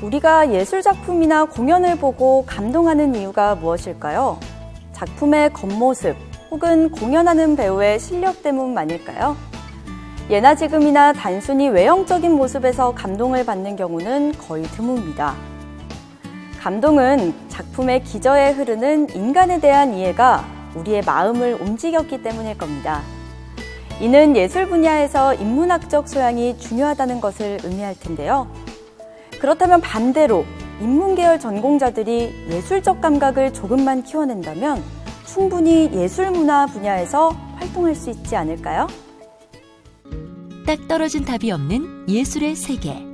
우리가 예술작품이나 공연을 보고 감동하는 이유가 무엇일까요? 작품의 겉모습 혹은 공연하는 배우의 실력 때문만일까요? 예나 지금이나 단순히 외형적인 모습에서 감동을 받는 경우는 거의 드뭅니다. 감동은 작품의 기저에 흐르는 인간에 대한 이해가 우리의 마음을 움직였기 때문일 겁니다. 이는 예술 분야에서 인문학적 소양이 중요하다는 것을 의미할 텐데요. 그렇다면 반대로 인문계열 전공자들이 예술적 감각을 조금만 키워낸다면 충분히 예술문화 분야에서 활동할 수 있지 않을까요? 딱 떨어진 답이 없는 예술의 세계.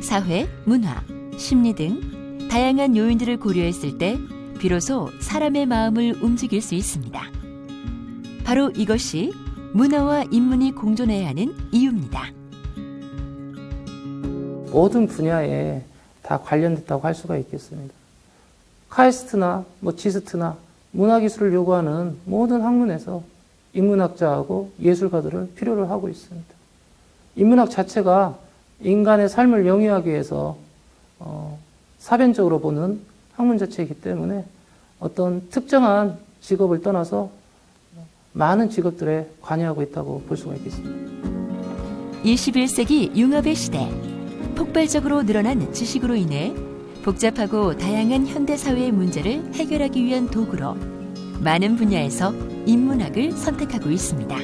사회, 문화, 심리 등 다양한 요인들을 고려했을 때 비로소 사람의 마음을 움직일 수 있습니다. 바로 이것이 문화와 인문이 공존해야 하는 이유입니다. 모든 분야에 다 관련됐다고 할 수가 있겠습니다. 카이스트나 지스트나 문화기술을 요구하는 모든 학문에서 인문학자하고 예술가들을 필요로 하고 있습니다. 인문학 자체가 인간의 삶을 영위하기 위해서 사변적으로 보는 학문 자체이기 때문에 어떤 특정한 직업을 떠나서 많은 직업들에 관여하고 있다고 볼 수가 있겠습니다. 21세기 융합의 시대. 폭발적으로 늘어난 지식으로 인해 복잡하고 다양한 현대사회의 문제를 해결하기 위한 도구로 많은 분야에서 인문학을 선택하고 있습니다.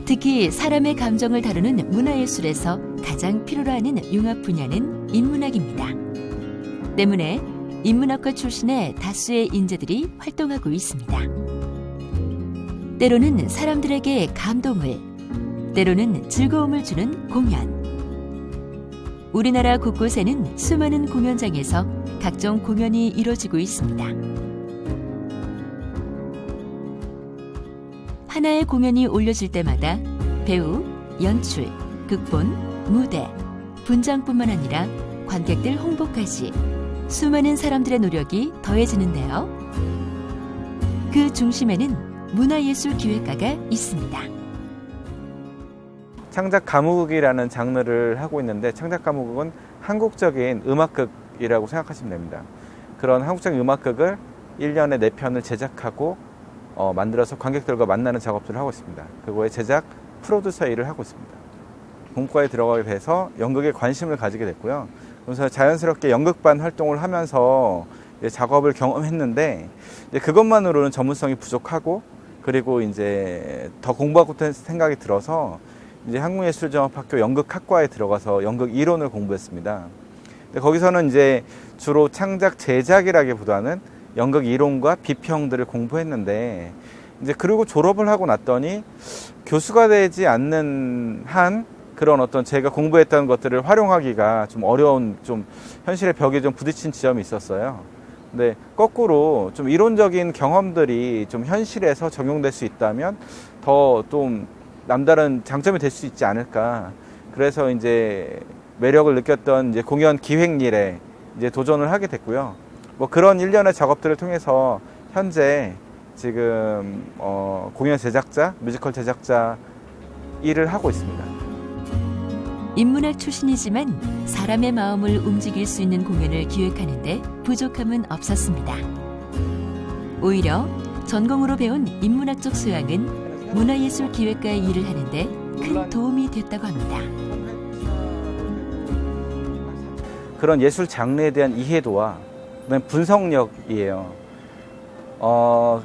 특히 사람의 감정을 다루는 문화예술에서 가장 필요로 하는 융합 분야는 인문학입니다. 때문에 인문학과 출신의 다수의 인재들이 활동하고 있습니다. 때로는 사람들에게 감동을, 때로는 즐거움을 주는 공연. 우리나라 곳곳에는 수많은 공연장에서 각종 공연이 이루어지고 있습니다. 하나의 공연이 올려질 때마다 배우, 연출, 극본, 무대, 분장뿐만 아니라 관객들 홍보까지 수많은 사람들의 노력이 더해지는데요. 그 중심에는 문화예술기획가가 있습니다. 창작가무극이라는 장르를 하고 있는데, 창작가무극은 한국적인 음악극이라고 생각하시면 됩니다. 그런 한국적인 음악극을 1년에 4편을 제작하고 만들어서 관객들과 만나는 작업들을 하고 있습니다. 그거의 제작 프로듀서 일을 하고 있습니다. 본과에 들어가게 돼서 연극에 관심을 가지게 됐고요. 그래서 자연스럽게 연극반 활동을 하면서 작업을 경험했는데, 그것만으로는 전문성이 부족하고, 그리고 이제 더 공부하고 싶은 생각이 들어서 이제 한국예술종합학교 연극학과에 들어가서 연극 이론을 공부했습니다. 근데 거기서는 이제 주로 창작 제작이라기보다는 연극 이론과 비평들을 공부했는데, 이제 그리고 졸업을 하고 났더니 교수가 되지 않는 한 그런 어떤 제가 공부했던 것들을 활용하기가 좀 어려운, 좀 현실의 벽에 좀 부딪힌 지점이 있었어요. 근데 거꾸로 좀 이론적인 경험들이 좀 현실에서 적용될 수 있다면 더 좀 남다른 장점이 될 수 있지 않을까. 그래서 이제 매력을 느꼈던 이제 공연 기획 일에 이제 도전을 하게 됐고요. 그런 일련의 작업들을 통해서 현재 지금 공연 제작자, 뮤지컬 제작자 일을 하고 있습니다. 인문학 출신이지만 사람의 마음을 움직일 수 있는 공연을 기획하는데 부족함은 없었습니다. 오히려 전공으로 배운 인문학적 소양은 문화예술 기획가의 일을 하는데 큰 도움이 됐다고 합니다. 그런 예술 장르에 대한 이해도와 분석력이에요.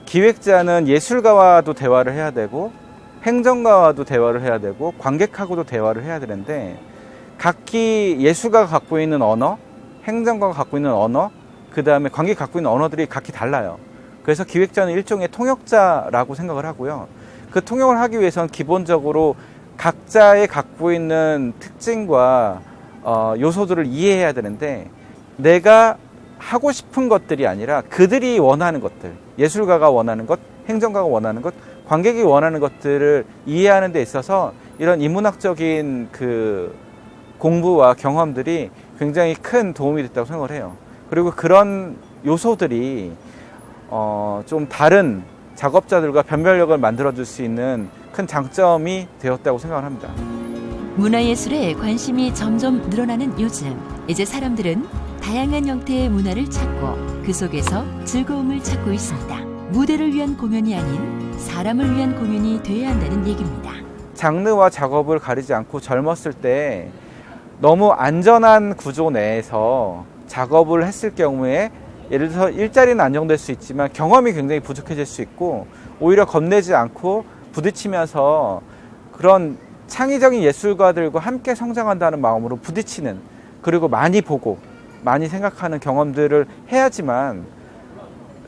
기획자는 예술가와도 대화를 해야 되고, 행정가와도 대화를 해야 되고, 관객하고도 대화를 해야 되는데, 각기 예술가가 갖고 있는 언어, 행정가가 갖고 있는 언어, 그 다음에 관객이 갖고 있는 언어들이 각기 달라요. 그래서 기획자는 일종의 통역자라고 생각을 하고요. 그 통역을 하기 위해서는 기본적으로 각자의 갖고 있는 특징과 요소들을 이해해야 되는데, 내가 하고 싶은 것들이 아니라 그들이 원하는 것들, 예술가가 원하는 것, 행정가가 원하는 것, 관객이 원하는 것들을 이해하는 데 있어서 이런 인문학적인 그 공부와 경험들이 굉장히 큰 도움이 됐다고 생각을 해요. 그리고 그런 요소들이 좀 다른 작업자들과 변별력을 만들어줄 수 있는 큰 장점이 되었다고 생각을 합니다. 문화예술에 관심이 점점 늘어나는 요즘, 이제 사람들은 다양한 형태의 문화를 찾고 그 속에서 즐거움을 찾고 있습니다. 무대를 위한 공연이 아닌 사람을 위한 공연이 돼야 한다는 얘기입니다. 장르와 작업을 가리지 않고 젊었을 때 너무 안전한 구조 내에서 작업을 했을 경우에 예를 들어서 일자리는 안정될 수 있지만 경험이 굉장히 부족해질 수 있고 오히려 겁내지 않고 부딪히면서 그런 창의적인 예술가들과 함께 성장한다는 마음으로 부딪히는, 그리고 많이 보고 많이 생각하는 경험들을 해야지만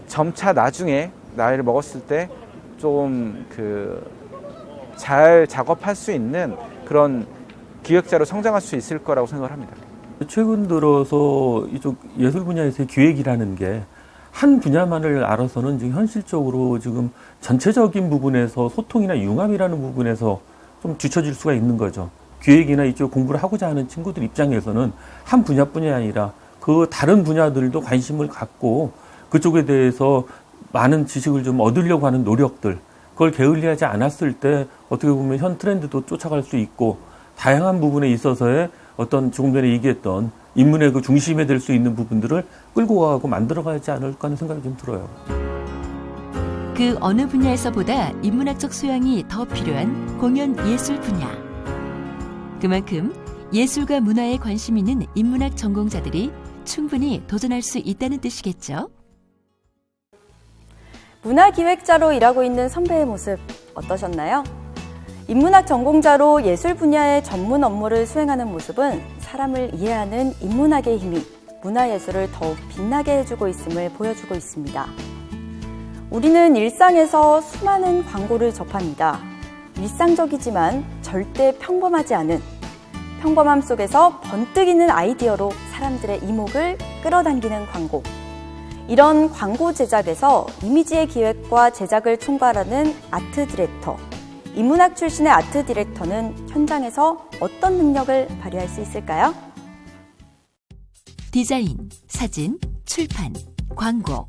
점차 나중에 나이를 먹었을 때 좀 잘 작업할 수 있는 그런 기획자로 성장할 수 있을 거라고 생각을 합니다. 최근 들어서 이쪽 예술 분야에서의 기획이라는 게 한 분야만을 알아서는 지금 현실적으로 지금 전체적인 부분에서 소통이나 융합이라는 부분에서 좀 뒤처질 수가 있는 거죠. 기획이나 이쪽 공부를 하고자 하는 친구들 입장에서는 한 분야뿐이 아니라 그 다른 분야들도 관심을 갖고 그쪽에 대해서 많은 지식을 좀 얻으려고 하는 노력들, 그걸 게을리하지 않았을 때 어떻게 보면 현 트렌드도 쫓아갈 수 있고 다양한 부분에 있어서의 어떤 조금 전에 얘기했던 인문의 그 중심에 될 수 있는 부분들을 끌고 가고 만들어가지 않을까 하는 생각이 좀 들어요. 그 어느 분야에서보다 인문학적 소양이 더 필요한 공연 예술 분야. 그만큼 예술과 문화에 관심 있는 인문학 전공자들이 충분히 도전할 수 있다는 뜻이겠죠. 문화기획자로 일하고 있는 선배의 모습 어떠셨나요? 인문학 전공자로 예술 분야의 전문 업무를 수행하는 모습은 사람을 이해하는 인문학의 힘이 문화예술을 더욱 빛나게 해주고 있음을 보여주고 있습니다. 우리는 일상에서 수많은 광고를 접합니다. 일상적이지만 절대 평범하지 않은, 평범함 속에서 번뜩이는 아이디어로 사람들의 이목을 끌어당기는 광고. 이런 광고 제작에서 이미지의 기획과 제작을 총괄하는 아트 디렉터, 인문학 출신의 아트 디렉터는 현장에서 어떤 능력을 발휘할 수 있을까요? 디자인, 사진, 출판, 광고,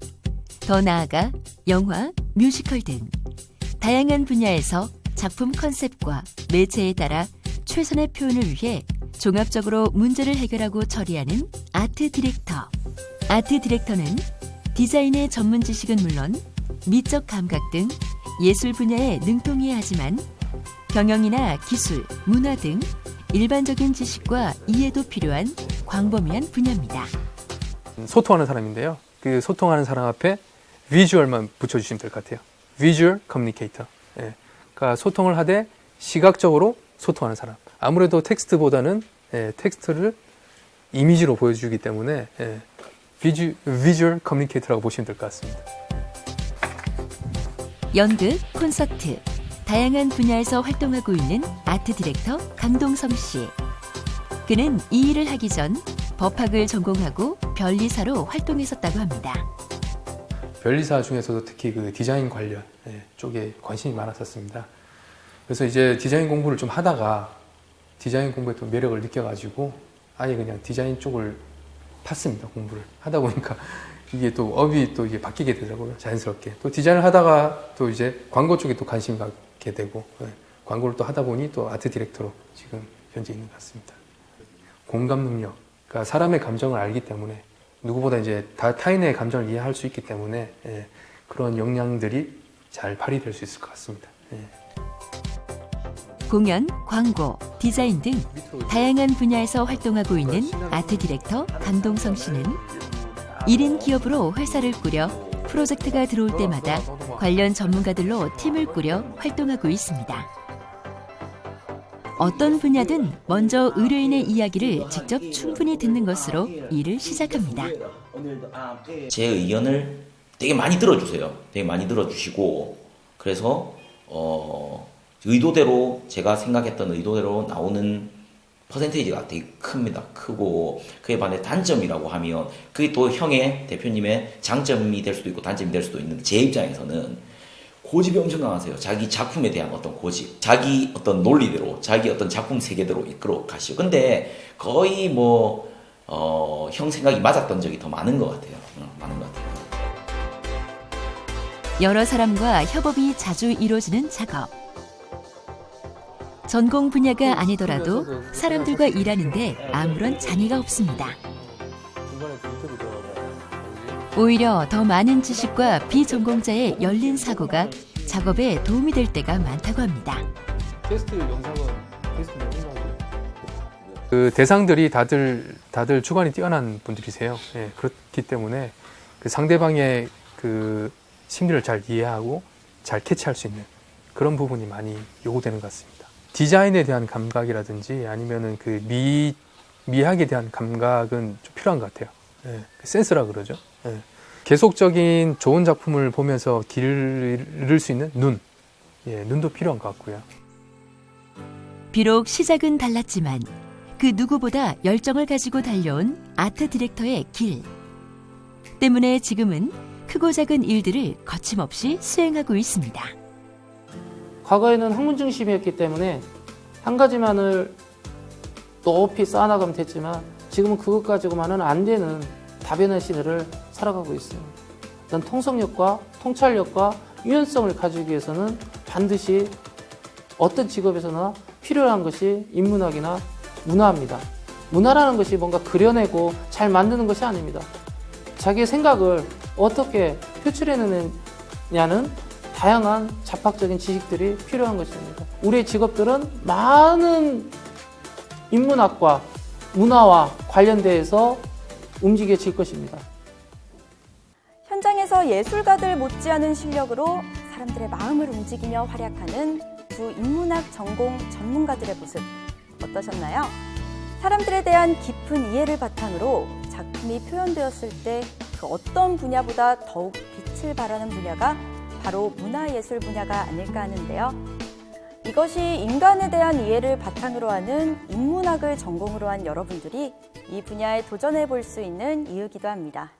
더 나아가 영화, 뮤지컬 등 다양한 분야에서 작품 컨셉과 매체에 따라 최선의 표현을 위해 종합적으로 문제를 해결하고 처리하는 아트 디렉터. 아트 디렉터는 디자인의 전문 지식은 물론 미적 감각 등 예술 분야에 능통해야 하지만 경영이나 기술, 문화 등 일반적인 지식과 이해도 필요한 광범위한 분야입니다. 소통하는 사람인데요. 그 소통하는 사람 앞에 비주얼만 붙여주시면 될 것 같아요. 비주얼 커뮤니케이터. 예. 그러니까 소통을 하되 시각적으로 소통하는 사람. 아무래도 텍스트보다는 텍스트를 이미지로 보여주기 때문에 비주얼 커뮤니케이터라고 보시면 될 것 같습니다. 연극, 콘서트, 다양한 분야에서 활동하고 있는 아트 디렉터 강동성 씨. 그는 이 일을 하기 전 법학을 전공하고 변리사로 활동했었다고 합니다. 변리사 중에서도 특히 그 디자인 관련 쪽에 관심이 많았었습니다. 그래서 이제 디자인 공부를 좀 하다가 디자인 공부에 또 매력을 느껴가지고 아예 그냥 디자인 쪽을 팠습니다. 공부를 하다 보니까 이게 또 업이 또 이게 바뀌게 되더라고요. 자연스럽게. 또 디자인을 하다가 또 이제 광고 쪽에 또 관심이 갖게 되고 광고를 또 하다 보니 또 아트 디렉터로 지금 현재 있는 것 같습니다. 공감 능력, 그러니까 사람의 감정을 알기 때문에 누구보다 이제 타인의 감정을 이해할 수 있기 때문에 그런 역량들이 잘 발휘될 수 있을 것 같습니다. 공연, 광고, 디자인 등 다양한 분야에서 활동하고 있는 아트 디렉터 강동성 씨는 1인 기업으로 회사를 꾸려 프로젝트가 들어올 때마다 관련 전문가들로 팀을 꾸려 활동하고 있습니다. 어떤 분야든 먼저 의뢰인의 이야기를 직접 충분히 듣는 것으로 일을 시작합니다. 제 의견을 되게 많이 들어주세요. 되게 많이 들어주시고 그래서 의도대로 제가 생각했던 의도대로 나오는 퍼센테이지가 되게 큽니다. 크고 그에 반해 단점이라고 하면 그게 또 형의 대표님의 장점이 될 수도 있고 단점이 될 수도 있는데 제 입장에서는 고집이 엄청 강하세요. 자기 작품에 대한 어떤 고집, 자기 어떤 논리대로, 자기 어떤 작품 세계대로 이끌어 가시고. 근데 거의 형 생각이 맞았던 적이 더 많은 것 같아요. 많은 것 같아요. 여러 사람과 협업이 자주 이루어지는 작업. 전공 분야가 아니더라도 사람들과 일하는데 아무런 장애가 없습니다. 오히려 더 많은 지식과 비전공자의 열린 사고가 작업에 도움이 될 때가 많다고 합니다. 테스트 영상은 테스트 영상은 그 대상들이 다들 주관이 뛰어난 분들이세요. 예, 그렇기 때문에 그 상대방의 그 심리를 잘 이해하고 잘 캐치할 수 있는 그런 부분이 많이 요구되는 것 같습니다. 디자인에 대한 감각이라든지 아니면은 그 미학에 대한 감각은 좀 필요한 것 같아요. 예, 센스라 그러죠. 예. 계속적인 좋은 작품을 보면서 길을 잃을 수 있는 눈, 예, 눈도 필요한 것 같고요. 비록 시작은 달랐지만 그 누구보다 열정을 가지고 달려온 아트 디렉터의 길. 때문에 지금은 크고 작은 일들을 거침없이 수행하고 있습니다. 과거에는 학문 중심이었기 때문에 한 가지만을 높이 쌓아나가면 됐지만 지금은 그것 가지고만은 안 되는 다변한 시대를 살아가고 있습니다. 어떤 통속력과 통찰력과 유연성을 가지기 위해서는 반드시 어떤 직업에서나 필요한 것이 인문학이나 문화입니다. 문화라는 것이 뭔가 그려내고 잘 만드는 것이 아닙니다. 자기의 생각을 어떻게 표출해내느냐는 다양한 잡학적인 지식들이 필요한 것입니다. 우리의 직업들은 많은 인문학과 문화와 관련돼서 움직여질 것입니다. 현장에서 예술가들 못지않은 실력으로 사람들의 마음을 움직이며 활약하는 두 인문학 전공 전문가들의 모습 어떠셨나요? 사람들에 대한 깊은 이해를 바탕으로 작품이 표현되었을 때 그 어떤 분야보다 더욱 빛을 발하는 분야가 바로 문화예술 분야가 아닐까 하는데요. 이것이 인간에 대한 이해를 바탕으로 하는 인문학을 전공으로 한 여러분들이 이 분야에 도전해 볼 수 있는 이유이기도 합니다.